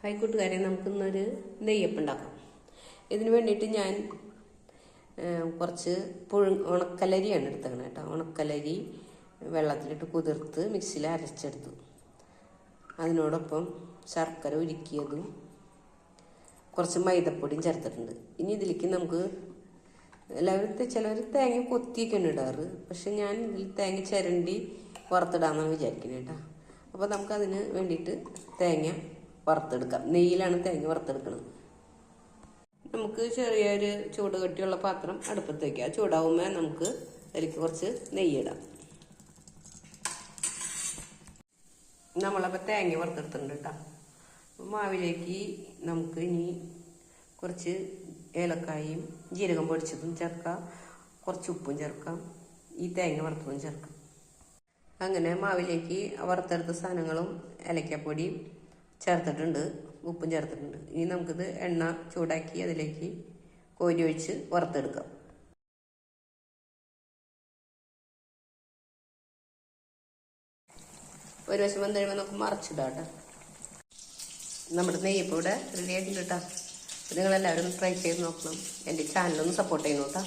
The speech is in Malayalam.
ഹായ് കൂട്ടുകാരെ, നമുക്കിന്നൊരു നെയ്യപ്പം ഉണ്ടാക്കാം. ഇതിന് വേണ്ടിയിട്ട് ഞാൻ കുറച്ച് ഉണക്കലരിയാണ് എടുത്തേക്കണത് കേട്ടോ. ഉണക്കലരി വെള്ളത്തിലിട്ട് കുതിർത്ത് മിക്സിയിൽ അരച്ചെടുത്തു. അതിനോടൊപ്പം ശർക്കര ഉരുക്കിയതും കുറച്ച് മൈദപ്പൊടിയും ചേർത്തിട്ടുണ്ട്. ഇനി ഇതിലേക്ക് നമുക്ക് ചിലർ തേങ്ങ കൊത്തിയൊക്കെയാണ് ഇടാറ്, പക്ഷെ ഞാൻ ഇതിൽ തേങ്ങ ചിരണ്ടി വറുത്തിടാമെന്നാണ് വിചാരിക്കുന്നത് കേട്ടോ. അപ്പോൾ നമുക്കതിന് വേണ്ടിയിട്ട് തേങ്ങ വറുത്തെടുക്കാം. നെയ്യിലാണ് തേങ്ങ വറുത്തെടുക്കുന്നത്. നമുക്ക് ചെറിയൊരു ചൂട് കട്ടിയുള്ള പാത്രം അടുപ്പത്ത് വയ്ക്കുക. ചൂടാവുമ്പോൾ നമുക്ക് അതിലേക്ക് കുറച്ച് നെയ്യിടാം. നമ്മളപ്പോൾ തേങ്ങ വറുത്തെടുത്തിട്ടുണ്ട് കേട്ടോ. മാവിലേക്ക് നമുക്ക് ഇനി കുറച്ച് ഏലക്കായും ജീരകം പൊടിച്ചതും ചേർക്കാം, കുറച്ച് ഉപ്പും ചേർക്കാം, ഈ തേങ്ങ വറുത്തതും ചേർക്കാം. അങ്ങനെ മാവിലേക്ക് വറുത്തെടുത്ത സാധനങ്ങളും ഏലക്കാപ്പൊടിയും ചേർത്തിട്ടുണ്ട്, ഉപ്പും ചേർത്തിട്ടുണ്ട്. ഇനി നമുക്കിത് എണ്ണ ചൂടാക്കി അതിലേക്ക് കോരി ഒഴിച്ച് വറുത്തെടുക്കാം. ഒരു വശം വന്നു കഴിയുമ്പോൾ നമുക്ക് മറിച്ചിടാം കേട്ടോ. നമ്മുടെ നെയ്യപ്പം ഇവിടെ റെഡി ആയിട്ടുണ്ട് കേട്ടോ. നിങ്ങളെല്ലാവരും ട്രൈ ചെയ്ത് നോക്കണം. എൻ്റെ ചാനലൊന്ന് സപ്പോർട്ട് ചെയ്യുന്നു കേട്ടോ.